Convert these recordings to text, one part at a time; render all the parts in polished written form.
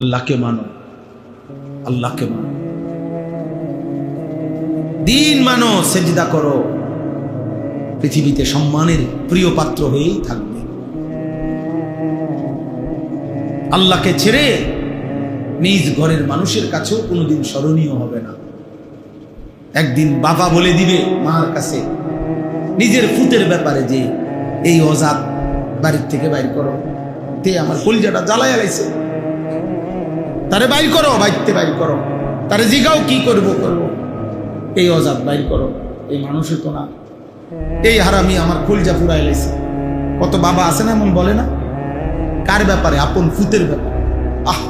আল্লাহকে মানো, আল্লাহকে মানো, দিন মানো, সেজদা করো, পৃথিবীতে সম্মানের প্রিয় পাত্র হয়েই থাকবে। আল্লাহকে ছেড়ে নিজ ঘরের মানুষের কাছেও কোনোদিন স্মরণীয় হবে না। একদিন বাবা বলে দিবে মার কাছে নিজের ফুতের ব্যাপারে যে এই অজাত বাড়ির থেকে বাইর করো, তে আমার কলিজাটা জ্বালায় আলাইছে, তারে বাইর করো, বাইরতে বাইর করো, তারে জিগাও কি করবো করবো, এই অজাত বাইর করো। এই মানুষের তো না, এই হারামি আমার কলিজা পুরাই লাইছে। কত বাবা আছে না এমন বলে না, কার ব্যাপারে? আপন ফুতের ব্যাপারে। আহ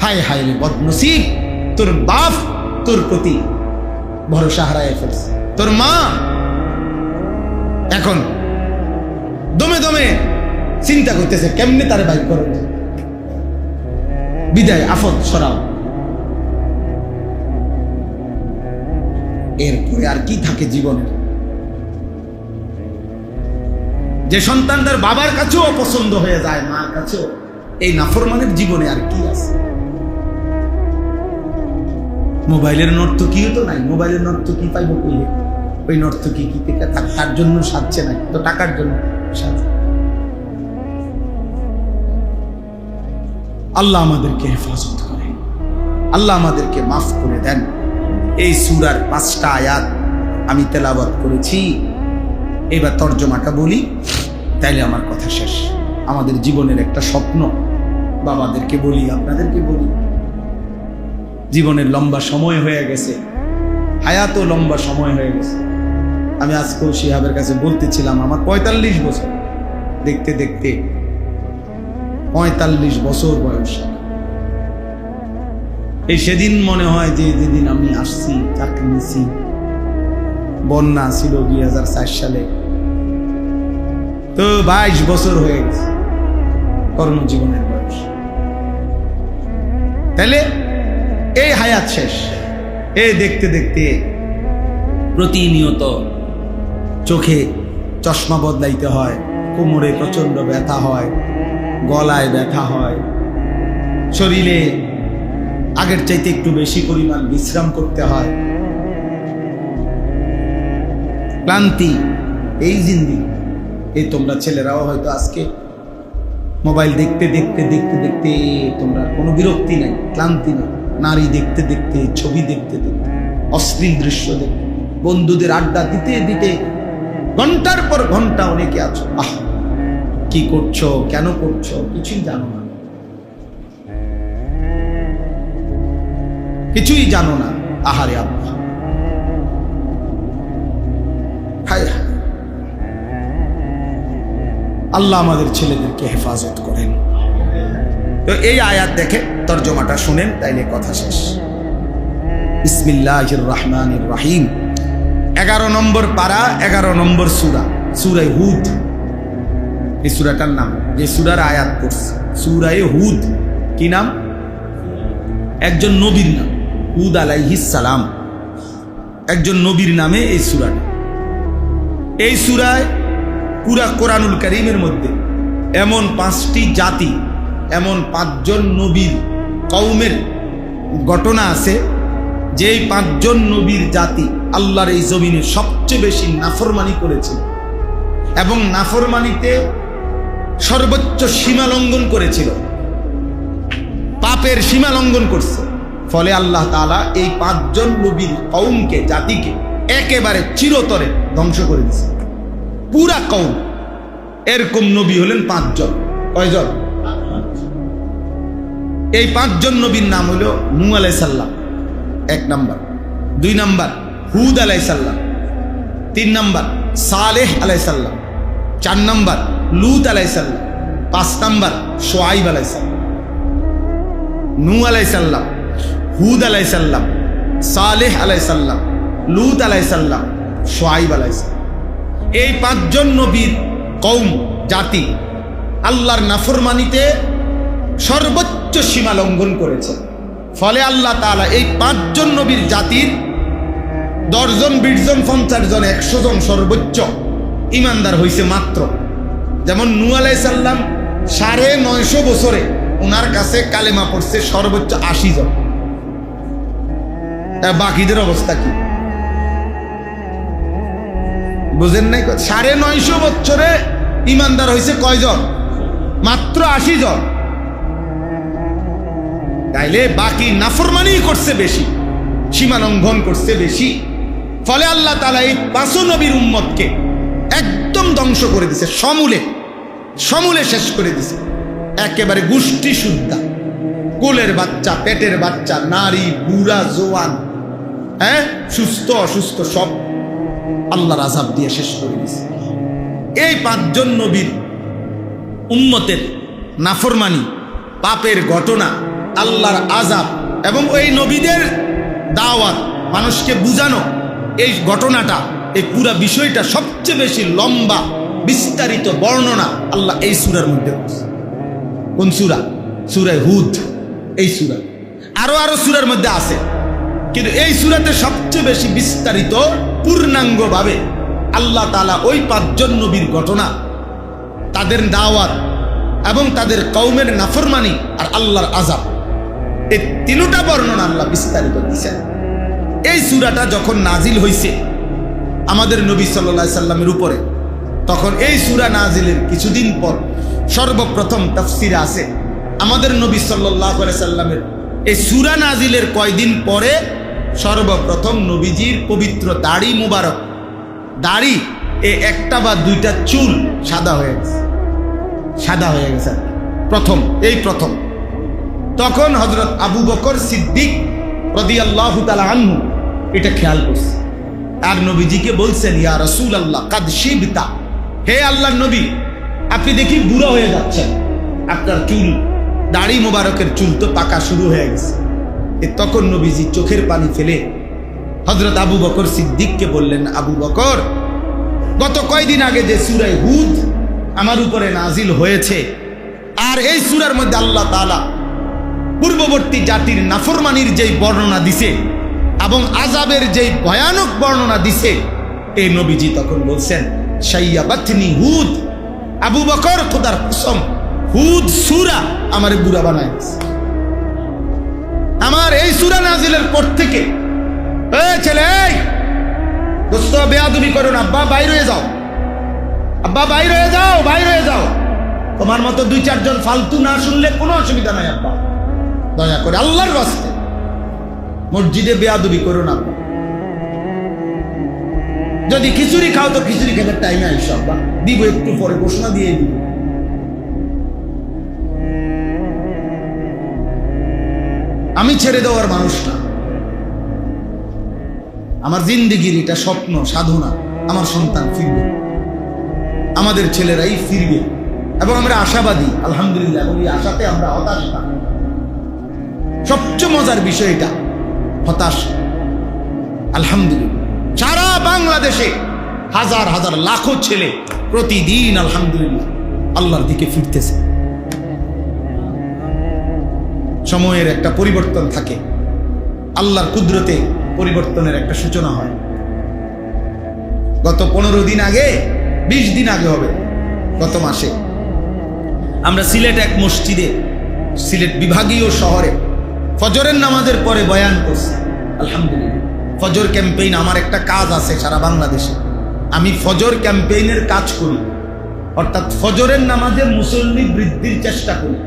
হায় হায় রে বদনসিব, তোর বাপ তোর প্রতি ভরসা হারায় ফেলছে। তোর মা এখন দমে দমে চিন্তা করতেছে কেমনে তারে বাইর করো, বিদায় আফত সরাও। এরপরে আর কি থাকে জীবনের? যে সন্তানদের বাবার কাছেও অপছন্দ হয়ে যায়, মার কাছেও, এই নাফরমানের জীবনে আর কি আছে? মোবাইলের নর্তকীও তো নাই, মোবাইলের নর্তকী পাইব কইলে? ওই নর্তকী কি তার জন্য সাজছে নাই তো, টাকার জন্য সাজছে। আল্লাহ আমাদেরকে হেফাজত করে, আল্লাহ আমাদেরকে মাফ করে দেন। এই সূরার 5টা আয়াত আমি তেলাওয়াত করেছি, এবার তর্জমাটা বলি, তাইলে আমার কথা শেষ। আমাদের জীবনের একটা স্বপ্ন, বাবাদেরকে বলি, আপনাদেরকে বলি, জীবনের লম্বা সময় হয়ে গেছে, হায়াতও লম্বা সময় হয়ে গেছে। আমি আজকেও শিহাবের কাছে বলতেছিলাম, আমার 45 বছর, দেখতে দেখতে 45 বছর বয়স। এই সেদিন মনে হয় যে যেদিন আমি আসছি, চাকরি নিছি, বন্যা ছিল 2004 সালে, তো 22 বছর হয়ে গেছে কর্মজীবনের বয়স। তাহলে এই হায়াত শেষ। এই দেখতে দেখতে প্রতিনিয়ত চোখে চশমা বদলাইতে হয়, কোমরে প্রচন্ড ব্যথা হয়, গলায় ব্যথা হয়, শরীরে আগের চাইতে একটু বেশি পরিমাণ বিশ্রাম করতে হয়, ক্লান্তি, এই জিন্দেগি। এই তোমরা ছেলেরাও হয়তো আজকে মোবাইল দেখতে দেখতে দেখতে দেখতে তোমরা কোনো বিরক্তি নাই, ক্লান্তি নাই, নারী দেখতে দেখতে, ছবি দেখতে দেখতে, অশ্লীল দৃশ্য দেখতে, বন্ধুদের আড্ডা দিতে দিতে ঘন্টার পর ঘন্টা অনেকে আছো। আহ কি করছো, কেন করছো, কিছুই জানো না, কিছুই জানো না। আহারে আব্বা, হায় হায়, আল্লাহ আমাদের ছেলেদেরকে হেফাজত করেন। তো এই আয়াত দেখে তর্জমাটা শুনেন, তাইলে কথা শেষ। বিসমিল্লাহির রহমানির রহিম। 11 নম্বর পারা, 11 নম্বর সূরা, সূরা হুদ। এই সূরাটার নাম, যে সূরার আয়াত পড়ছে, সূরা হুদ। কি নাম? একজন নবীর নাম, হুদ আলাইহিস সালাম, একজন নবীর নামে এই সূরাটা। এই সূরায় পুরা কোরআনুল কারীমের মধ্যে এমন 5টি জাতি, এমন 5 জন নবীর কওমের ঘটনা আছে, যেই 5 জন নবীর জাতি আল্লাহর এই জমিনে সবচেয়ে বেশি নাফরমানি করেছে এবং নাফরমানিতে সর্বোচ্চ সীমা লঙ্ঘন করেছিল, পাপের সীমা লঙ্ঘন করছে। ফলে আল্লাহ তাআলা এই 5 জন নবীর কওমকে, জাতিকে একেবারে চিরতরে ধ্বংস করে দিয়েছে, পুরা কওম। এরকম নবী হলেন 5 জন। কয়জন? এই 5 জন নবীর নাম হলো নূহ আলাইহিস সালাম 1 নাম্বার, 2 নাম্বার হুদ আলাইহিস সালাম, 3 নাম্বার সালেহ আলাইহিস সালাম, 4 নাম্বার লূত আলাইহিস সালাম, 5 নাম্বার শুআয়ব আলাইহিস সালাম। নূহ আলাইহিস সালাম, হুদ আলাইহিস সালাম, সালেহ আলাইহিস সালাম, লূত আলাইহিস সালাম, শুআয়ব আলাইহিস সালাম। এই 5 জন নবীর কওম, জাতি আল্লাহর নাফরমানিতে সর্বোচ্চ সীমা লঙ্ঘন করেছে। ফলে আল্লাহ তাআলা এই 5 জন নবীর জাতির 10 জন, 20 জন, 50 জন, 100 জন সর্বোচ্চ ইমানদার হয়েছে মাত্র। যেমন নূহ আলাইহিস সালাম 950 বছরে ওনার কাছে কালেমা পড়ছে সর্বোচ্চ 80 জন। বাকিদের অবস্থা কি বুঝেন নাই? 950 বছরে ইমানদার হয়েছে কয়জন? মাত্র 80 জন। তাইলে বাকি নাফরমানি করছে বেশি, সীমা লঙ্ঘন করছে বেশি। ফলে আল্লাহ তাআলা এই 5 নবীর উম্মতকে একদম ধ্বংস করে দিছে, সমূলে সমূলে শেষ করে দিছে। একেবারে গোষ্ঠী শুদ্ধা, কোলের বাচ্চা, পেটের বাচ্চা, নারী, বুড়া, জোয়ান, হ্যাঁ, সুস্থ অসুস্থ সব আল্লাহর আযাব দিয়ে শেষ করে দিছে। এই 5 জন নবীর উম্মতের নাফরমানি, পাপের ঘটনা, আল্লাহর আযাব এবং ওই নবীদের দাওয়াত, মানুষকে বুঝানো, এই ঘটনাটা, এই পুরা বিষয়টা সবচেয়ে বেশি লম্বা বিস্তারিত বর্ণনা আল্লাহ এই সূরার মধ্যে করছে। কোন সূরা? সূরা হুদ। এই সূরা আরো সূরার মধ্যে আছে, কিন্তু এই সূরাতে সবচেয়ে বেশি বিস্তারিত পূর্ণাঙ্গভাবে আল্লাহ তাআলা ওই 5 জন নবীর ঘটনা, তাদের দাওয়াত এবং তাদের কওমের নাফরমানি আর আল্লাহর আযাব, এই তিনটা বর্ণনা আল্লাহ বিস্তারিত দিয়েছেন। এই সূরাটা যখন নাজিল হয়েছে আমাদের নবী সাল্লাল্লাহু আলাইহি সাল্লামের উপরে, তখন এই সূরা নাজিলের কিছুদিন পর সর্বপ্রথম তাফসিরে আছে আমাদের নবী সাল্লাল্লাহু আলাইহি সাল্লামের এই সূরা নাজিলের কয়দিন পরে সর্বপ্রথম নবীজির পবিত্র দাড়ি মুবারক, দাড়ি এই একটা বা দুইটা চুল সাদা হয়ে গেছে, সাদা হয়ে গেছে প্রথম। তখন হযরত আবু বকর সিদ্দিক রাদিয়াল্লাহু তাআলা আনহু এটা খেয়াল করছে, আর নবীজিকে বলছেন, ইয়া রাসূলুল্লাহ কাদ শিবতা, হে আল্লাহর নবী, আপনি দেখি বুড়া হয়ে যাচ্ছেন, আপনার চুল, দাড়ি মোবারকের চুল তো পাকা শুরু হয়ে গেছে। তখন নবীজি চোখের পানি ফেলে হযরত আবু বকর সিদ্দিককে বললেন, আবু বকর, গত কয়দিন আগে যে সূরা হুদ আমার উপরে নাজিল হয়েছে, আর এই সূরার মধ্যে আল্লাহ তাআলা পূর্ববর্তী জাতির নাফরমানির যেই বর্ণনা দিছে এবং আযাবের যেই ভয়ানক বর্ণনা দিছে, এই নবীজি তখন বলছেন, শাইয়াবাতনি হুদ, আবু বকর খোদার কসম, হুদ সূরা আমারে বুড়া বানায় দিছে। আমার এই সূরা নাজিলের পর থেকে, এই ছেলে, এই দোস্ত, বেয়াদবি করো না, আব্বা বাইরে হয়ে যাও, আব্বা বাইরে হয়ে যাও, বাইরে হয়ে যাও। তোমার মতো 2-4 জন ফালতু না শুনলে কোনো অসুবিধা নাই আব্বা, দয়া করে আল্লাহর রাস্তে মসজিদে বেয়াদবি করো না। যদি খিচুড়ি খাও তো খিচুড়ি খেতে টাইমে আইসো, আব্বা দিব একটু পরে, ঘোষণা দিয়ে দিব। আমি ছেড়ে দেওয়ার মানুষ না, আমার জিন্দেগির এটা স্বপ্ন, সাধনা, আমার সন্তান ফিরবে, আমাদের ছেলেরাই ফিরবে, এবং আমরা আশাবাদী আলহামদুলিল্লাহ, এবং এই আশাতে আমরা হতাশ না। সবচেয়ে মজার বিষয় এটা, হতাশ আলহামদুলিল্লাহ। সারা বাংলাদেশে হাজার হাজার লাখো ছেলে প্রতিদিন আলহামদুলিল্লাহ আল্লাহর দিকে ফিরতেছে। সময়ের একটা পরিবর্তন থাকে, আল্লাহর কুদরতে পরিবর্তনের একটা সূচনা হয়। গত 15 দিন আগে, 20 দিন আগে হবে, গত মাসে আমরা সিলেট এক মসজিদে, সিলেট বিভাগীয় শহরে ফজরের নামাজের পরে বয়ান করছি আলহামদুলিল্লাহ। ফজর ক্যাম্পেইন আমার একটা কাজ আছে সারা বাংলাদেশে, আমি ফজর ক্যাম্পেইনের কাজ করি, অর্থাৎ ফজরের নামাজে মুসল্লি বৃদ্ধির চেষ্টা করি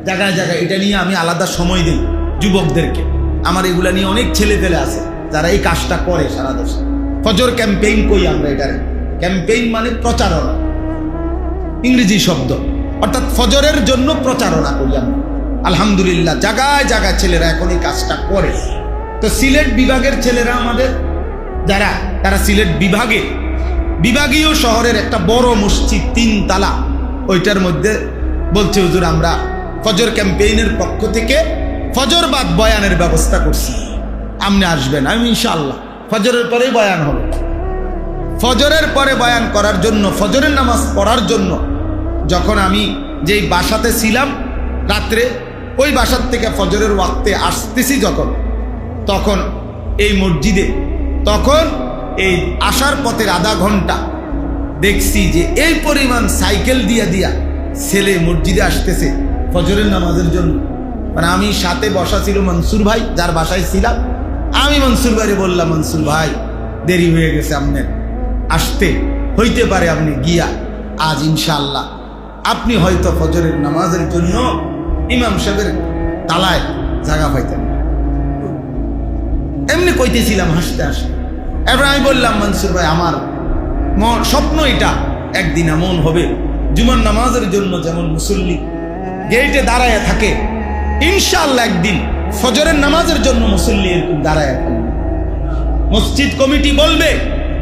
জায়গায় জায়গায়। এটা নিয়ে আমি আলাদা সময় দিই যুবকদেরকে, আমার এগুলা নিয়ে অনেক ছেলে পেলে আছে যারা এই কাজটা করে সারা দেশে। ফজর ক্যাম্পেইন করি আমরা, এটার ক্যাম্পেইন মানে প্রচারণা, ইংরেজি শব্দ, অর্থাৎ ফজরের জন্য প্রচারণা করি আমরা আলহামদুলিল্লাহ। জায়গায় জায়গায় ছেলেরা এখন এই কাজটা করে। তো সিলেট বিভাগের ছেলেরা আমাদের যারা, তারা সিলেট বিভাগীয় শহরের একটা বড় মসজিদ 3 তালা, ওইটার মধ্যে বলছে, হুজুর আমরা ফজর ক্যাম্পেইনের পক্ষ থেকে ফজর বাদ বয়ানের ব্যবস্থা করছি, আপনি আসবেন। আমি ইনশাআল্লাহ ফজরের পরেই বয়ান হবে। ফজরের পরে বয়ান করার জন্য, ফজরের নামাজ পড়ার জন্য যখন আমি যেই বাসাতে ছিলাম রাত্রে, ওই বাসার থেকে ফজরের ওয়াক্তে আসতেছি যখন, তখন এই মসজিদে, তখন এই আসার পথের আধা ঘন্টা দেখছি যে এই পরিমাণ সাইকেল দিয়া ছেলে মসজিদে আসতেছে, ফজরের নামাজের জন্য। মানে আমি সাথে বসা ছিল মনসুর ভাই, যার বাসায় ছিলাম। আমি মনসুর ভাইরে বললাম, মনসুর ভাই দেরি হয়ে গেছে, আপনার আসতে হইতে পারে, আপনি গিয়া আজ ইনশাআল্লাহ আপনি হয়তো ফজরের নামাজের জন্য ইমাম সাহেবের তালায় জায়গা পাইতেন। এমনি কইতেছিলাম হাসতে হাসতে। এবার আমি বললাম, মনসুর ভাই আমার স্বপ্ন এটা, একদিন এমন হবে জুমার নামাজের জন্য যেমন মুসল্লি গেটে দাঁড়ায় থাকে, ইনশাআল্লাহ একদিন ফজরের নামাজের জন্য মুসল্লি এরকম দাঁড়ায় থাকবে। মসজিদ কমিটি বলবে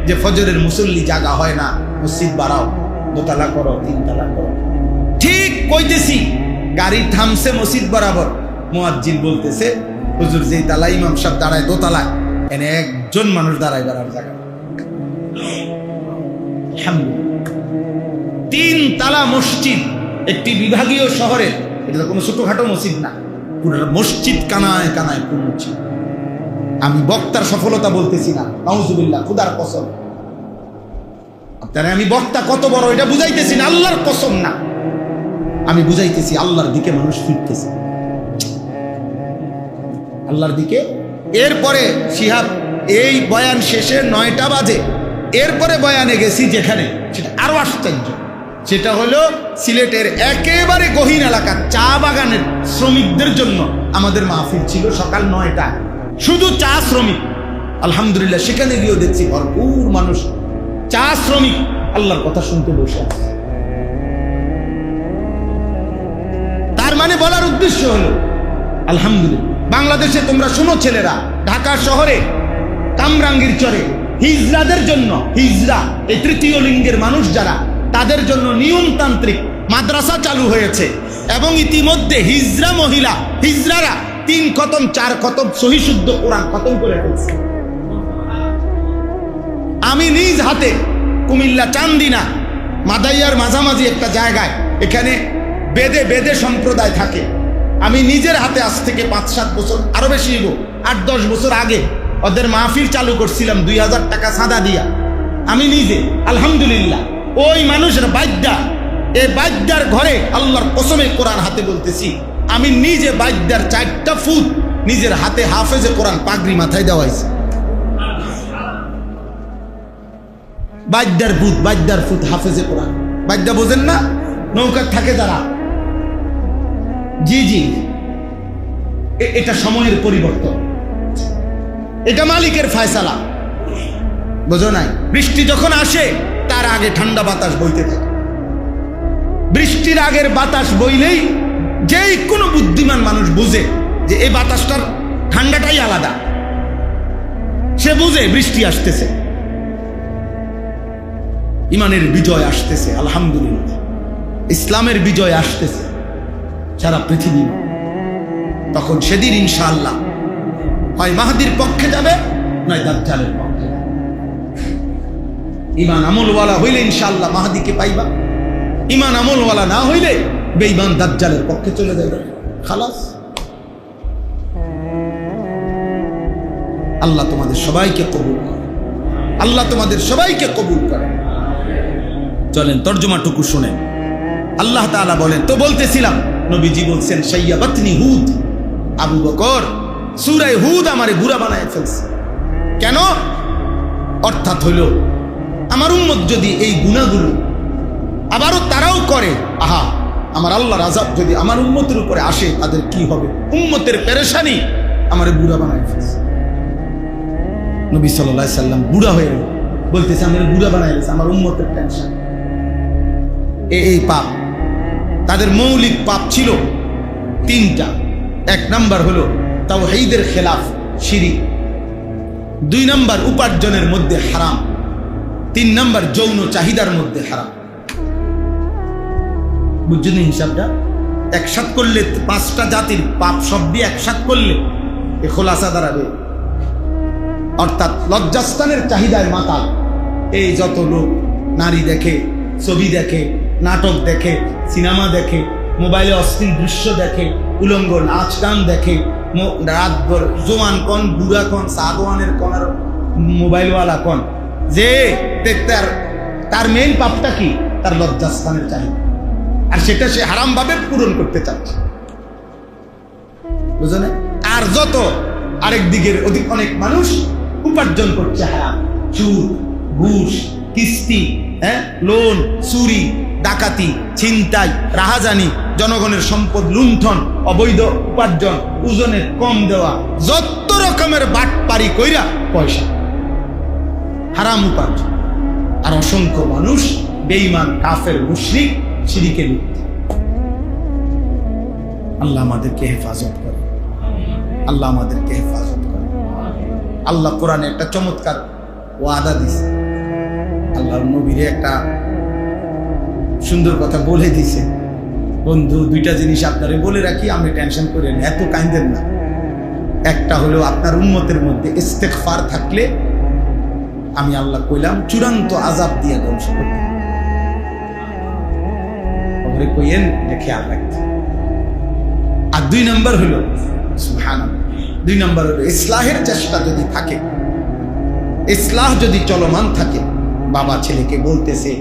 যে ফজরের মুসল্লি জায়গা হয় না, মসজিদ বাড়াও, দোতলা করো, তিনতলা করো। ঠিক কইতেছি, গাড়ি থামছে মসজিদ বরাবর, মুয়াজ্জিন বলতেছে, হুজুর যেই তালা ইমাম সাহেব দাঁড়ায় দোতলায়, এনে একজন মানুষ দাঁড়ায় বেড়ার জায়গা। তিন তালা মসজিদ, একটি বিভাগীয় শহরে, এটা কোনো ছোটখাটো মসজিদ না, পুরো মসজিদ কানায় কানায় পূর্ণ ছিল। আমি বক্তার সফলতা বলতেছি না, নাউজুবিল্লাহ, খুদার কসম। আপনারা আমি বক্তা কত বড় এটা বুঝাইতেছি না, আল্লাহর কসম না, আমি বুঝাইতেছি আল্লাহর দিকে মানুষ ফিরতেছে, আল্লাহর দিকে। এরপরে শিহাব এই বয়ান শেষে 9টা বাজে, এরপরে বয়ানে গেছি যেখানে, সেটা আরো আশ্চর্য। সেটা হলো সিলেটের একেবারে গহীন এলাকা, চা বাগানের শ্রমিকদের জন্য আমাদের মাহফিল ছিল সকাল 9টা, শুধু চা শ্রমিক। আলহামদুলিল্লাহ, সেখানে গিয়েও দেখছি ভরপুর মানুষ চা শ্রমিক আল্লাহর কথা শুনতে বসে আছে। তার মানে বলার উদ্দেশ্য হলো, আলহামদুলিল্লাহ, বাংলাদেশে তোমরা শোনো ছেলেরা, ঢাকা শহরে কামরাঙ্গীর চরে হিজড়াদের জন্য, হিজড়া এই তৃতীয় লিঙ্গের মানুষ যারা, তাদের জন্য নিয়মতান্ত্রিক মাদ্রাসা চালু হয়েছে এবং ইতিমধ্যে হিজড়া মহিলা, হিজড়ারা 3 খতম 4 খতম সহি শুদ্ধ কোরআন খতম করে ফেলছে। আমি নিজ হাতে কুমিল্লা চান্দিনা মাদাইয়ার মাঝামাঝি একটা জায়গায়, এখানে বেদে বেদে সম্প্রদায় থাকে, আমি নিজের হাতে আজ থেকে 5-7 বছর, আরো বেশি 8-10 বছর আগে ওদের মাহফিল চালু করছিলাম 2000 টাকা চাঁদা দিয়া। আমি নিজে আলহামদুলিল্লাহ ওই মানুষের বাদ্যা, এই বাদ্যার ঘরে আল্লাহর কসমে কোরআন হাতে বলতেছি, আমি নিজে বাদ্যার 4টা ফুট নিজের হাতে হাফেজে কোরআন পাগড়ি মাথায় দেওয়া হয়েছে। বাদ্যার ফুট হাফেজে কোরআন। বাদ্যা বোঝেন না, নৌকার থাকে যারা, জি জি, এটা সময়ের পরিবর্তন, এটা মালিকের ফয়সালা, বোঝো নাই? বৃষ্টি যখন আসে তার আগে ঠান্ডা বাতাস বইতে থাকে, বৃষ্টির আগের বাতাস বইলেই যেই কোনো বুদ্ধিমান মানুষ বুঝে যে এই বাতাসটার ঠান্ডাটাই আলাদা, সে বুঝে বৃষ্টি আসতেছে, ইমানের বিজয় আসতেছে, আলহামদুলিল্লাহ ইসলামের বিজয় আসতেছে সারা পৃথিবী। তখন সেদিন ইনশাআল্লাহ হয় মাহদির পক্ষে যাবে, নয় দাজ্জালের পক্ষে যাবে। ইমান আমলওয়ালা হইলে ইনশাআল্লাহ মাহদিকে পাইবা, ইমান আমলওয়ালা না হইলে বেঈমান দাজ্জালের পক্ষে চলে যাবে, খালাস। আল্লাহ তোমাদের সবাইকে কবুল করে, আল্লাহ তোমাদের সবাইকে কবুল করে। চলেন তর্জমাটুকু শুনেন। আল্লাহ তাআলা বলেন, তো বলতেছিলাম নবীজি বলছেন, শাইয়াবাতনি হুদ, আবু বকর সূরা হুদ আমারে বুড়া বানায় ফেলছে। কেন? অর্থাৎ হইল আমার উম্মত যদি এই গুনাহগুলো আবারও তারাও করে, আহা আমার আল্লাহর আযাব যদি আমার উম্মতের উপরে আসে তাদের কি হবে? উম্মতের পেরেশানি আমারে বুড়া বানায় ফেলছে। নবী সাল্লাল্লাহু আলাইহি সাল্লাম বুড়া হয়ে গেল, বলতেছে আমারে বুড়া বানায় ফেলছে, আমার উম্মতের টেনশন। এই পাপ, তাদের মৌলিক পাপ ছিল 3টা। 1 নাম্বার হলো তাওহীদের খেলাফ, শিরিক। 2 নাম্বার উপার্জনের মধ্যে হারাম। 3 নাম্বার যৌন চাহিদার মধ্যে হারাম। বুঝছেন হিসাবটা? একসাথ করলে 5টা জাতির পাপ শব্দই একসাথ করলে এ খোলাসা দাঁড়াবে। অর্থাৎ লজ্জাস্থানের চাহিদায় মাতাল এই যত লোক নারী দেখে, ছবি দেখে, নাটক দেখে, সিনেমা দেখে, মোবাইলে অশ্লীল দৃশ্য দেখে, উলঙ্গ নাচ গান দেখে, রাতভর জোয়ান কন, বুড়া কন, সাগওয়ানের কন আর মোবাইলওয়ালা কন, যে তার মেইন পাপটা কি? তার লজ্জাস্থানের চাহিদা। আর সেটা সে হারামভাবে পূরণ করতে চাচ্ছে, বুঝো না? আর যত আরেক দিকের অনেক মানুষ উপার্জন করছে হারাম, সুদ, ঘুষ, কিস্তি, লোন, চুরি, ডাকাতি, ছিনতাই, রাহাজানি, জনগণের সম্পদ লুণ্ঠন, অবৈধ উপার্জন, ওজনে কম দেওয়া, যত রকমের বাটপারি কইরা পয়সা হারাম উপার্জন। আর অসংখ্য মানুষ বেঈমান, কাফের, মুশরিক, শিরকে লিপ্ত। আল্লাহ আমাদেরকে হেফাজত করে, আল্লাহ আমাদেরকে হেফাজত করে। আল্লাহ কোরআনে একটা চমৎকার ওয়াদা দিছে, আল্লাহর নবীরে একটা সুন্দর কথা বলে দিছে। বন্ধু, দুইটা জিনিস আপনারে বলে রাখি, আপনি টেনশন করেন, এত কাঁদেন না। একটা হলো আপনার উম্মতের মধ্যে ইস্তেগফার থাকলে আমি আল্লাহ কইলাম চূড়ান্ত আযাব দিয়ে ধ্বংস করতে। ওরে কইেন দেখে আর রাখতে। আর দুই নাম্বার হলো সুবহানাল্লাহ, দুই নাম্বার হলো ইসলাহের চেষ্টা যদি থাকে, ইসলাহ যদি চলমান থাকে, বাবা ছেলেকে বলতেছে,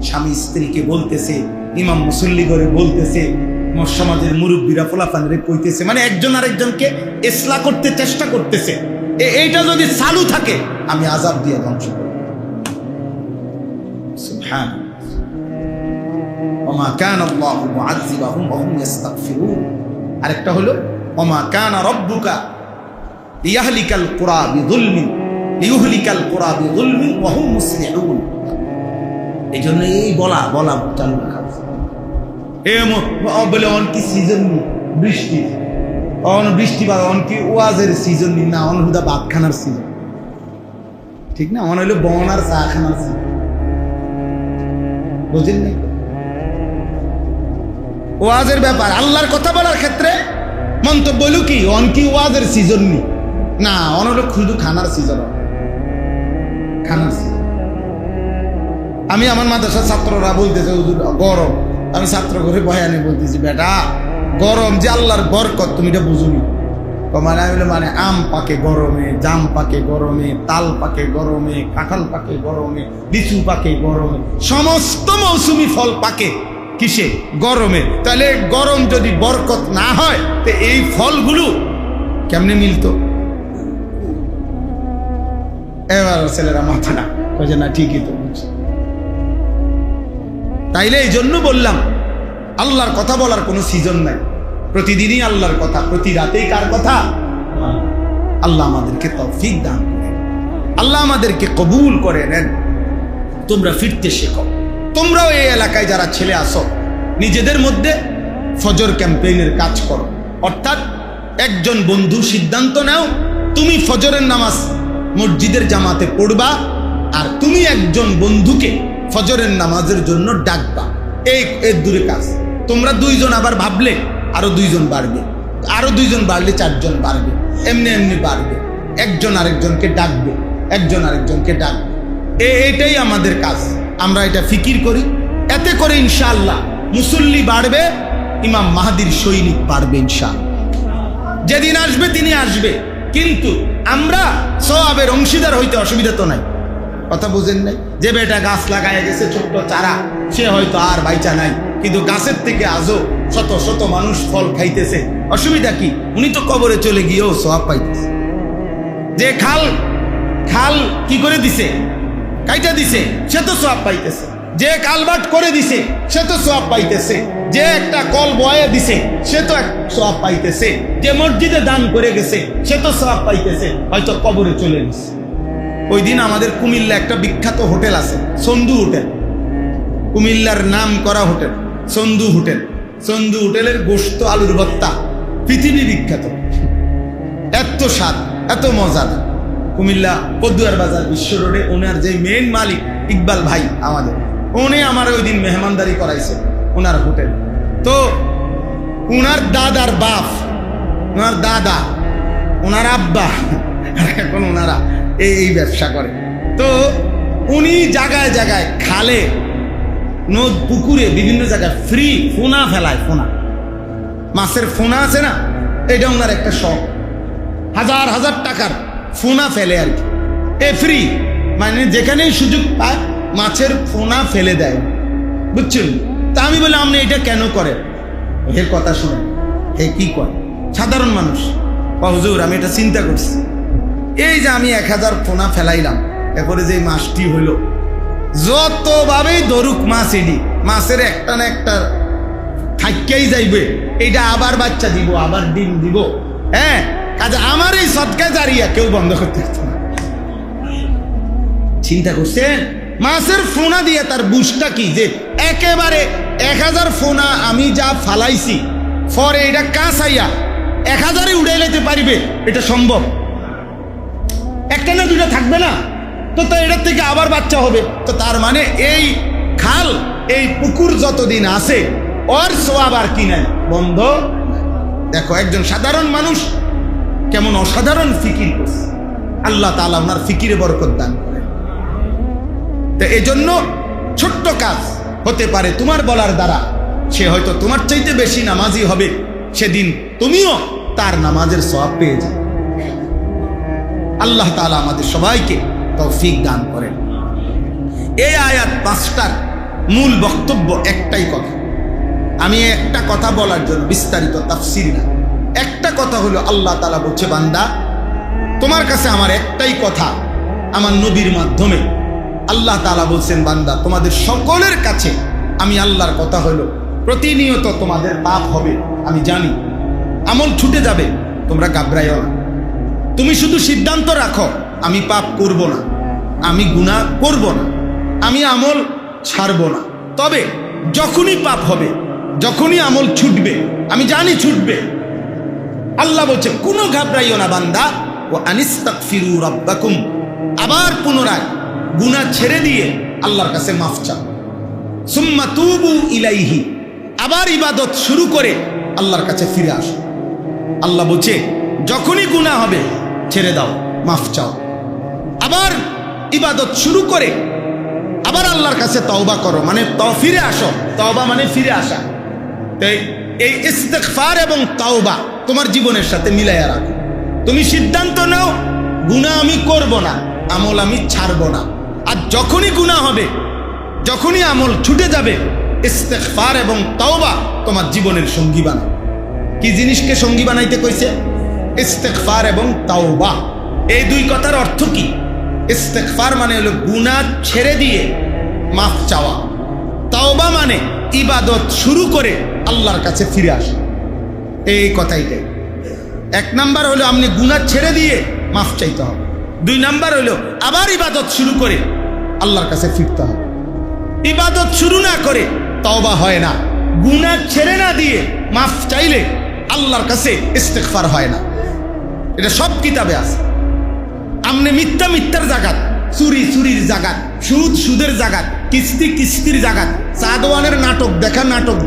স্বামী স্ত্রীকে বলতেছে, ইমাম মুসল্লি করে বলতেছে, সমাজের মুরব্বীরা ফলাফানরে কইতেছে, মানে একজন আরেকজনকে ইসলাহ করতে চেষ্টা করতেছে, এইটা যদি চালু থাকে আমি আযাব দিয়ে ধ্বংস করব। সুবহানাল্লাহ। ওমা কানা আল্লাহু মুআযযিবাহুম ওয়া হুম ইস্তাগফিরুন। আরেকটা হলো ওমা কানা রাব্বুকা লিয়াহলিকাল কুরা বিযুলমিন লিইহলিকাল কুরা বিযুলমিন ওয়া হুম মুসলিহুন। এইজন্য এই বলা চালু রাখা বলে অন কি সিজন বৃষ্টি, অন বৃষ্টি বা অন কি ওয়াজের সিজন না, অন হুদা ভাত খানার সিজন, ঠিক না? অন হইলো বনার চা খানার সিজন, বুঝেন নাই? ওয়াজের ব্যাপার, আল্লাহর কথা বলার ক্ষেত্রে মন্তব্য হইল কি অন কি ওয়াজের সিজন নি, না, অন হলো শুধু খানার সিজন, খানার সিজন। আমি আমার মাদ্রাসার ছাত্ররা বলতেছে হুজুর গরম, আমি ছাত্র ঘরে বয়ানে বলতেছি বেটা গরম যে আল্লাহর বরকত, তুমি এটা বুঝুনি। মানে আমি মানে আম পাকে গরমে, জাম পাকে গরমে, তাল পাকে গরমে, কাঁঠাল পাকে গরমে, লিচু পাকে গরমে, সমস্ত মৌসুমি ফল পাকে কিসে? গরমে। তাহলে গরম যদি বরকত না হয় তো এই ফলগুলো কেমনে মিলতো? এবার ছেলেরা মাথা না কয়ে না, ঠিকই তো বুঝছি। তাইলে এই জন্য বললাম আল্লাহর কথা বলার কোনো সিজন নাই, প্রতিদিনই আল্লাহর কথা, প্রতি রাতেই কার কথা? আল্লাহ আমাদেরকে তৌফিক দান করেন, আল্লাহ আমাদেরকে কবুল করে নেন। তোমরা ফিরতে শেখো, তোমরাও এই এলাকায় যারা ছেলে আসো নিজেদের মধ্যে ফজর ক্যাম্পেইনের কাজ করো। অর্থাৎ একজন বন্ধু সিদ্ধান্ত নাও তুমি ফজরের নামাজ মসজিদের জামাতে পড়বা, আর তুমি একজন বন্ধুকে ফজরের নামাজের জন্য ডাকবা। এই দূরে কাজ। তোমরা দুইজন আবার ভাবলে আরো দুইজন বাড়বে, আরো দুইজন বাড়লে চারজন বাড়বে, এমনি এমনি বাড়বে। একজন আরেকজনকে ডাকবে, একজন আরেকজনকে ডাকবে। এটাই আমাদের কাজ, আমরা এটা ফিকির করি। এতে করে ইনশাআল্লাহ মুসল্লি বাড়বে, ইমাম মাহদির সৈনিক বাড়বে ইনশাআল্লাহ। যেদিন আসবে তিনি আসবে, কিন্তু আমরা সওয়াবের অংশীদার হইতে অসুবিধা তো নাই। কথা বুঝেন নাই? যে বেটা গাছ লাগায় গেছে ছোট্ট চারা, সে হয়তো আর বাইচা নাই, কিন্তু গাছের থেকে আজও শত শত মানুষ ফল খাইতেছে, অসুবিধা কি? উনি তো কবরে চলে গিয়েও সওয়াব পাইতেছে। যে খাল কি করে দিছে, কাইটা দিছে, সে তো সওয়াব পাইতেছে। যে কালবাট করে দিছে সে তো সওয়াব পাইতেছে। যে একটা কল বয়ে দিছে সে তো সওয়াব পাইতেছে। যে মসজিদে দান করে গেছে সে তো সওয়াব পাইতেছে, হয়তো কবরে চলে গেছে। ওই দিন আমাদের কুমিল্লা একটা বিখ্যাত হোটেল আছে, সন্ধু হোটেল, কুমিল্লার নাম করা হোটেল সন্ধু হোটেল। সন্ধু হোটেলের গোশত আলুর ভর্তা পৃথিবী বিখ্যাত, এত স্বাদ, এত মজাদার। কুমিল্লা পদুয়ার বাজার বিশ্ব রোডে ওনার যে মেইন মালিক ইকবাল ভাই আমাদের, উনি আমার ওই দিন মেহমানদারি করাইছে ওনার হোটেল। তো ওনার দাদার বাপ, ওনার দাদা, ওনার আব্বা, এখন ওনারা এই ব্যবসা করে। তো উনি জায়গায় জায়গায় খালে, নদ, পুকুরে, বিভিন্ন জায়গায় ফ্রি ফোনা ফেলায়। ফোনা, মাছের ফোনা আছে না, এটা ওনার একটা শখ। হাজার হাজার টাকার ফোনা ফেলে আর কি, ফ্রি, মানে যেখানেই সুযোগ পায় মাছের ফোনা ফেলে দেয়, বুঝছেন? তা আমি বলি আপনি এটা কেন করেন? এর কথা শুনে হে কি করে সাধারণ মানুষ, হুজুর আমি এটা চিন্তা করছি, এই যে আমি 1000 পোনা ফেলাইলাম, এরপরে যে মাছটি হইল, যতভাবেই ধরুক মাছ, এডি মাছের একটা না একটা থাইকাই যাইবে, এইটা আবার বাচ্চা দিব, আবার ডিম দিব। হ্যাঁ, কাজে আমার এই সদকা জারিয়া কেউ বন্ধ করতে পারতো না। চিন্তা করছেন মাছের ফোনা দিয়ে তার বুঝটা কি, যে একেবারে 1000 ফোনা আমি যা ফালাইছি পরে এটা কাঁচাইয়া 1000-এ উড়ে যেতে পারিবে, এটা সম্ভব? একটা না দুটা থাকবে না তো, এটার থেকে আবার বাচ্চা হবে। তো তার মানে এই খাল, এই পুকুর যতদিন আছে ওর সোয়াব আর কি নাই, বন্ধ। দেখো একজন সাধারণ মানুষ কেমন অসাধারণ ফিকির করছে, আল্লাহ তাআলা ওনার ফিকিরে বরকত দান করেন। তো এই জন্য ছোট্ট কাজ হতে পারে তোমার বলার দ্বারা, সে হয়তো তোমার চাইতে বেশি নামাজি হবে, সেদিন তুমিও তার নামাজের সওয়াব পেয়ে যাবে। আল্লাহ তাআলা আমাদের সবাইকে তৌফিক দান করেন। এই আয়াত 5টার মূল বক্তব্য একটাই কথা, আমি একটা কথা বলার জন্য বিস্তারিত তাফসীর না, একটা কথা হলো আল্লাহ তাআলা বলছে, বান্দা তোমার কাছে আমার একটাই কথা, আমার নবীর মাধ্যমে আল্লাহ তাআলা বলছেন, বান্দা তোমাদের সকলের কাছে আমি আল্লাহর কথা হলো, প্রতিনিয়ত তোমাদের পাপ হবে, আমি জানি আমল ছুটে যাবে, তোমরা ঘাবড়াইও না। তুমি শুধু সিদ্ধান্ত রাখো আমি পাপ করব না, আমি গুনাহ করব না, আমি আমল ছাড়ব না। তবে যখনই পাপ হবে, যখনই আমল ছুটবে, আমি জানি ছুটবে, আল্লাহ বলছে কোনো ঘাবড়াইও না বান্দা, ও আনিস্তাগফিরু রাব্বাকুম, আবার পুনরায় গুনাহ ছেড়ে দিয়ে আল্লাহর কাছে মাফ চাও, সুম্মা তুবু ইলাইহি, আবার ইবাদত শুরু করে আল্লাহর কাছে ফিরে আসো। আল্লাহ বলছে যখনই গুনাহ হবে ছেড়ে দাও, মাফ চাও, আবার ইবাদত শুরু করে আবার আল্লাহর কাছে তওবা করো, মানে ফিরে আসো। তওবা মানে ফিরে আসা। এই ইস্তিগফার এবং তওবা তোমার জীবনের সাথে মিলাইয়া রাখো। তুমি সিদ্ধান্ত নাও গুনাহ আমি করব না, আমল আমি ছাড়ব না। আর যখনই গুনাহ হবে, যখনই আমল ছুটে যাবে, ইস্তিগফার এবং তওবা তোমার জীবনের সঙ্গী বানাও। কি জিনিসকে সঙ্গী বানাইতে কইছে? ইস্তিগফার এবং তওবা। এই দুই কথার অর্থ কি? ইস্তিগফার মানে হলো গুনাহ ছেড়ে দিয়ে মাফ চাওয়া, তওবা মানে ইবাদত শুরু করে আল্লাহর কাছে ফিরে আসা। এই কথাইটাই। 1 নাম্বার হলো আপনি গুনাহ ছেড়ে দিয়ে মাফ চাইতে হবে, 2 নাম্বার হলো আবার ইবাদত শুরু করে আল্লাহর কাছে ফিরতে হবে। ইবাদত শুরু না করে তওবা হয় না, গুনাহ ছেড়ে না দিয়ে মাফ চাইলে আল্লাহর কাছে ইস্তিগফার হয় না। এটা সব কিতাবে আছে। আমনে মিথ্যা মিথ্যার জাগাত, চুরি চুরির জাগাত, সুদ সুদের জাগাত, কিস্তি কিস্তির জাগাত, সাদওয়ানের নাটক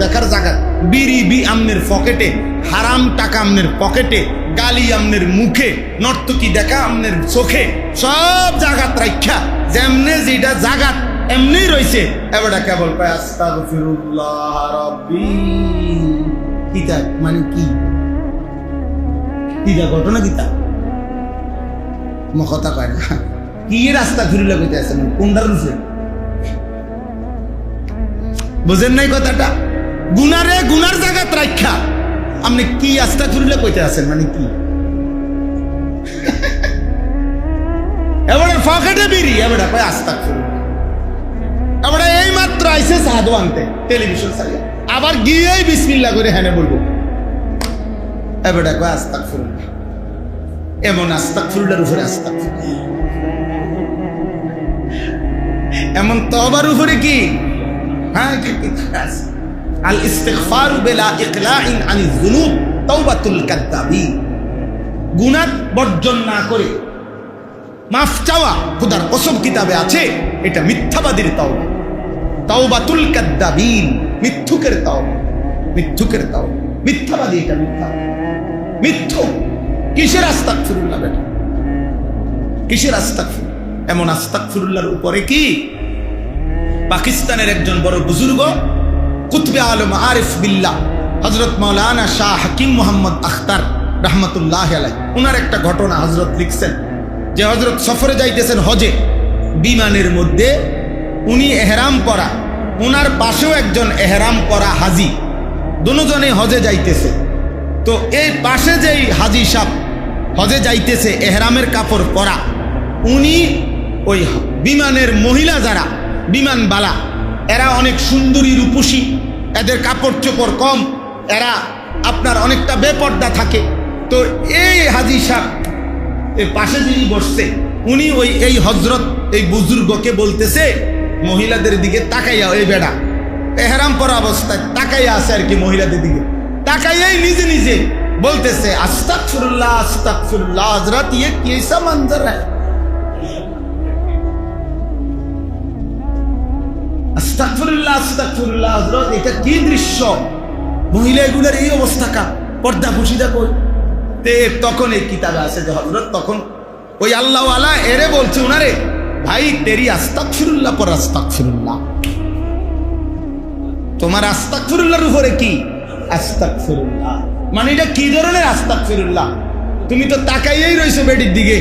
দেখার জাগাত, বিড়ি আমনের পকেটে, হারাম টাকা আমনের পকেটে, গালি আমনের মুখে, নর্তকী দেখা আমনের চোখে, সব জাগাত রাখা যেমনে যেটা জাগাত এমনি রইছে। এবারটা কেবল পায় আস্তাগফিরুল্লাহ রাব্বি। কিতা মানে কি? কিতা ঘটনা কিতা কথা কয় না, কি রাস্তা ঘুরিলে কইতে আছেন, কোনটা রুছে বুঝেন নাই কথাটা? গুনারে গুনার জায়গাত রাখা আপনি কি রাস্তা ঘুরিলে কইতে আছেন, মানে কি? এবারে পকেটে বিড়ি, এবারে কয় আস্তাগফিরুল্লাহ। এবারে এই মাত্র আইছে সাধু আনতে টেলিভিশন চালিয়ে, আবার গিয়েই বিসমিল্লাহ করে হ্যানে বলবো, এবারে কয় আস্তাগফিরুল্লাহ। এমন আস্তাগফিরুল্লাহর উপরে আস্তাগফিরুল্লাহ, এমন তওবার উপরে কি? হ্যাঁ, আল ইস্তিগফারু বিলা ইকলাইন আনিজ যুনুব তাওবাতুল কাদ্দাবিন। গুনাহ বর্জন না করে মাফ চাওয়া, খোদার কসম কিতাবে আছে, এটা মিথ্যাবাদীর তওবা। তাওবাতুল কাদ্দাবিন, মিথ্যুকের তওবা, মিথ্যুকের তওবা, মিথ্যাবাদী, এটা মিথ্যুক। কিসের আস্তাগফিরুল্লাহ বেটা, কিসের আস্তাগফিরুল্লাহ? এমন আস্তাগফিরুল্লাহর উপরে কি পাকিস্তানের একজন বড় বুজুর্গ কুতবে আলম আরিফ বিল্লাহ হযরত মাওলানা শাহ হাকিম মোহাম্মদ আখতার রাহমাতুল্লাহ আলাইহি, ওনার একটা ঘটনা হযরত লিখছেন যে হযরত সফরে যাইতেছেন হজে, বিমানের মধ্যে উনি এহরাম পরা উনার পাশেও একজন এহরাম করা হাজি, দুজনে হজে যাইতেছে। তো এই পাশে যেই হাজি সাহেব হজে যাইতেছে এহরামের কাপড় পরা, উনি ওই বিমানের মহিলা যারা বিমানবালা, এরা অনেক সুন্দরী রূপসী, এদের কাপড় চোপড় কম, এরা আপনার অনেকটা বেপর্দা থাকে। তো এই হাজি সাহেব এর পাশে যিনি বসছে, উনি এই হজরত এই বুজুর্গকে বলতেছে, মহিলাদের দিকে তাকাইয়া, ওই বেড়া এহরাম পরা অবস্থায় তাকাইয়া আছে আর কি, মহিলাদের দিকে তাকাইয়াই নিজে নিজে বলতেছে, আস্তাগফিরুল্লাহ আস্তাগফিরুল্লাহ হযরত, ये कैसा मंजर है, আস্তাগফিরুল্লাহ আস্তাগফিরুল্লাহ হযরত, এটা কি দৃশ্য, মহিলা এগুলোর এই অবস্থা, কা পর্দা খুশিদা কই। তখন এই কিতাবে আছে যে হযরত তখন ওই আল্লাহ ওয়ালা এরে বলছে, উনারে ভাই তেরি আস্তাগফিরুল্লাহ পর আস্তাগফিরুল্লাহ, তোমার আস্তাগফিরুল্লাহর উপরে কি আস্তাগফিরুল্লাহ, মানে এটা কি ধরনের আস্তাগফিরুল্লাহ, তুমি তো তাকাইয়াই রইছো বেডির দিকে,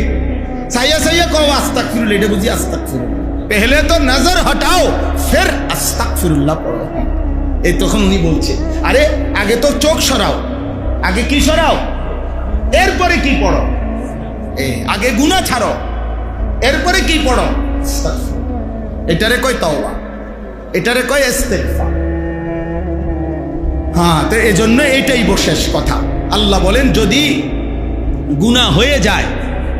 সাইয়া সাইয়া কও আস্তাগফিরুল্লাহ, এটা বুঝি আস্তাগফিরুল্লাহ, পহলে তো নজর হটাও ফির আস্তাগফিরুল্লাহ পড়ো। এই তখন উনি বলছে, আরে আগে তো চোখ সরাও, আগে কি সরাও, এরপরে কি পড়ো, আগে গুনাহ ছাড়ো, এরপরে কি পড়ো, এটারে কয় তাওবা, এটারে কয় ইস্তেগফার। হ্যাঁ, তো এজন্য এটাই শেষ কথা। আল্লাহ বলেন, যদি গুনাহ হয়ে যায়,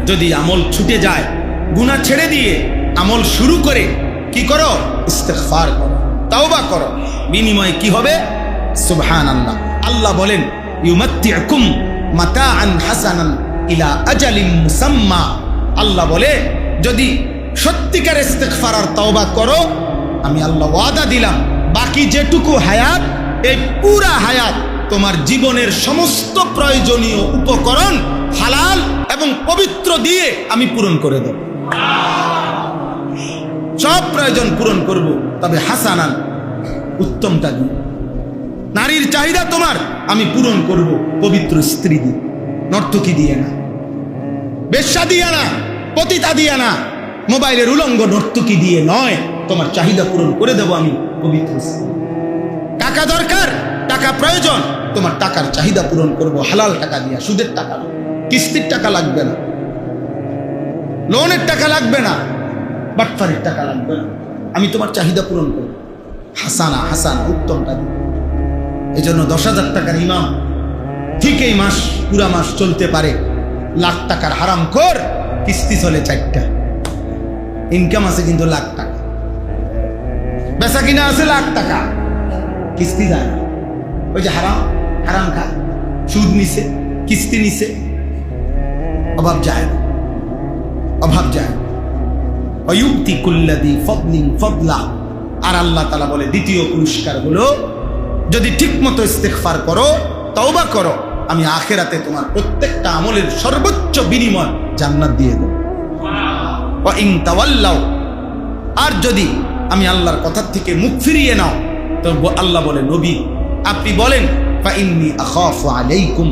যদি আমল ছুটে যায়, গুনাহ ছেড়ে দিয়ে আমল শুরু করে কি করো, ইস্তেগফার করো, তাওবা করো, বিনিময়ে কি হবে, সুবহানাল্লাহ। আল্লাহ বলেন, ইউমাত্তিউকুম মাতাআন হাসানান ইলা আজালিন মুসাম্মা। আল্লাহ বলে, যদি সত্যিকার ইস্তেগফার আর তাওবা করো, আমি আল্লাহ ওয়াদা দিলাম, বাকি যেটুকু হায়াত, এই পুরা হায়াত তোমার জীবনের সমস্ত প্রয়োজনীয় উপকরণ হালাল এবং পবিত্র দিয়ে আমি পূরণ করে দেব, সব প্রয়োজন পূরণ করব, তবে হাসানান উত্তমটা দিয়ে। নারীর চাহিদা তোমার আমি পূরণ করব পবিত্র স্ত্রী দিয়ে, নর্তকী দিয়ে না, বেশ্যা দিয়ে না, পতিতা দিয়ে না, মোবাইলের উলঙ্গ নর্তকী দিয়ে নয়, তোমার চাহিদা পূরণ করে দেব আমি পবিত্র স্ত্রী। টাকা দরকার, টাকা প্রয়োজন, তোমার টাকার চাহিদা পূরণ করব হালাল টাকা দিয়া, সুদের টাকা, কিস্তির টাকা লাগবে না, লোনের টাকা লাগবে না, বাটফারির টাকা লাগবে না, আমি তোমার চাহিদা পূরণ করব হাসানা হাসানা উত্তমটা দিব। এই জন্য 10,000 টাকার ইমাম ঠিক এই মাস পুরা মাস চলতে পারে, লাখ টাকার হারামখোর কিস্তি চলে 4টা, ইনকাম আছে কিন্তু লাখ টাকা, বেচা কিনা আছে লাখ টাকা, কিস্তি যায় না। ওই যে হারাম হারাম খায়, সুদ নিছে, কিস্তি নিছে, অভাব যায় না, অভাব যায়। অয়ুক্তি কুল্লাদি ফদলিন ফদলা। আর আল্লাহ তাআলা বলে, দ্বিতীয় পুরস্কার হলো, যদি ঠিক মতো ইস্তেগফার করো, তওবা করো, আমি আখিরাতে তোমার প্রত্যেকটা আমলের সর্বোচ্চ বিনিময় জান্নাত দিয়ে দেব। ওয়া ইন তাওয়াল্লাও, আর যদি আমি আল্লাহর কথা থেকে মুখ ফিরিয়ে নাও, তো আল্লাহ বলে, নবী আপনি বলেন, ফা ইন্নী আখাফু আলাইকুম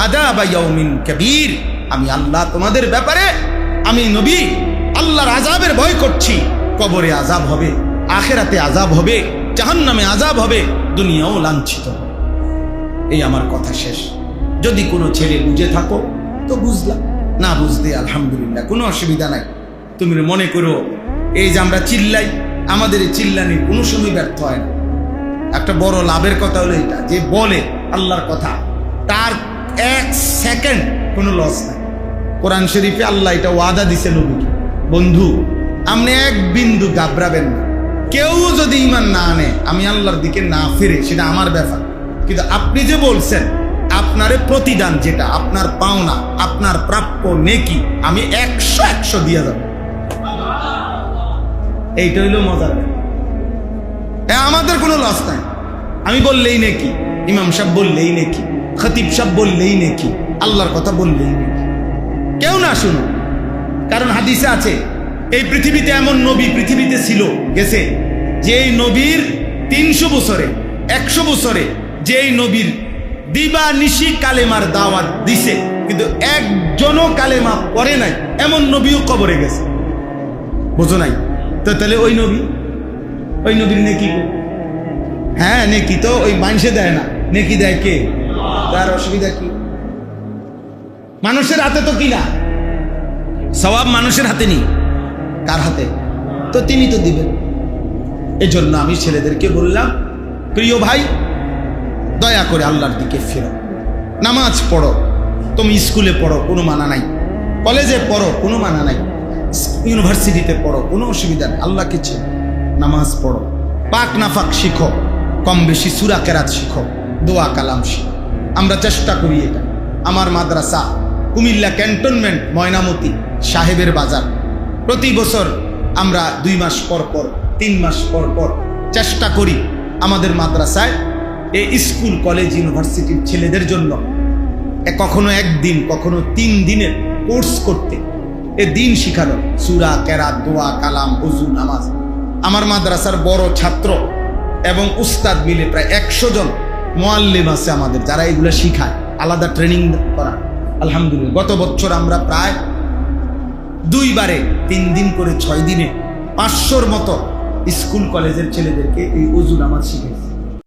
আযাবা ইয়াউমিন কাবীর, আমি আল্লাহ তোমাদের ব্যাপারে, আমি নবী আল্লাহর আযাবের ভয় করছি, কবরে আযাব হবে, আখিরাতে আযাব হবে, জাহান্নামে আযাব হবে, দুনিয়াও লাঞ্ছিত হবে। এই আমার কথা শেষ। যদি কোনো ছেলে বুঝে থাকো তো বুঝলাম, না বুঝতে আলহামদুলিল্লাহ, কোনো অসুবিধা নাই। তুমি মনে করো এই যে আমরা চিল্লাই, আমাদের এই চিল্লানি কোনো সময় ব্যর্থ হয় না। একটা বড় লাভের কথা হলো এটা, যে বলে আল্লাহর কথা, তার 1 সেকেন্ড কোনো লস নাই। কোরআন শরীফে আল্লাহ এটা ওয়াদা দিছে নবীকে, বন্ধু আপনি এক বিন্দু ঘাবড়াবেন না, কেউ যদি ঈমান না আনে, আমি আল্লাহর দিকে না ফিরে, সেটা আমার ব্যাপার, কিন্তু আপনি যে বলছেন আপনারে প্রতিদান যেটা আপনার পাওনা, আপনার প্রাপ্য নেকি, আমি 100 দিয়ে যাব। এইটা হইলো মজার, আমাদের কোনো লস নাই। আমি বললেই নেকি, ইমাম সাহেব বললেই নেকি, খতিব সাহেব বললেই নেকি, আল্লাহর কথা বললেই নেকি, কেউ না শুনো। কারণ হাদিসে আছে, এই পৃথিবীতে এমন নবী পৃথিবীতে ছিল গেছে, যে এই নবীর 300 বছরে 100 বছরে যে এই নবীর দিবা নিশি কালেমার দাওয়াত দিছে, কিন্তু একজনও কালেমা পড়ে নাই, এমন নবীও কবরে গেছে। বুঝো নাই তো? তাহলে ওই নবীর নেকি হ্যাঁ নেকি তো ওই মানুষে দেয় না, নেকি দেয় কে? তার অসুবিধা কি? মানুষের হাতে তো কিনা, সওয়াব মানুষের হাতে নেই, কার হাতে? তো তিনি তো দিবেন। এজন্য আমি ছেলেদেরকে বললাম, প্রিয় ভাই, দয়া করে আল্লাহর দিকে ফেরো, নামাজ পড়ো। তুমি স্কুলে পড়ো, কোনো মানা নাই, কলেজে পড়ো, কোনো মানা নাই, ইউনিভার্সিটিতে পড়ো, কোনো অসুবিধা নেই, আল্লাহকে ছেড়ে নামাজ পড়ো, পাক নাফাক শিখো, কম বেশি সূরা কেরাত শিখো, দোয়া কালাম শিখো। আমরা চেষ্টা করি এটা। আমার মাদ্রাসা কুমিল্লা ক্যান্টনমেন্ট ময়নামতি সাহেবের বাজার, প্রতি বছর আমরা 2 মাস পর পর 3 মাস পর পর চেষ্টা করি আমাদের মাদ্রাসায় এই স্কুল কলেজ ইউনিভার্সিটির ছেলেদের জন্য কখনো 1 দিন কখনো 3 দিনের কোর্স করতে, এ দিন শিখানো, সূরা কেরাত, দোয়া কালাম, ওযু, নামাজ। আমার মাদ্রাসার বড় ছাত্র এবং উস্তাদ মিলে প্রায় 100 জন মুআল্লিম আছে আমাদের, যারা এগুলো শিখায়, আলাদা ট্রেনিং করা। আলহামদুলিল্লাহ গত বছর আমরা প্রায় 2 বারে 3 দিন করে 6 দিনে 500-র মতো স্কুল কলেজের ছেলেদেরকে এই ওযু নামাজ শিখেছি।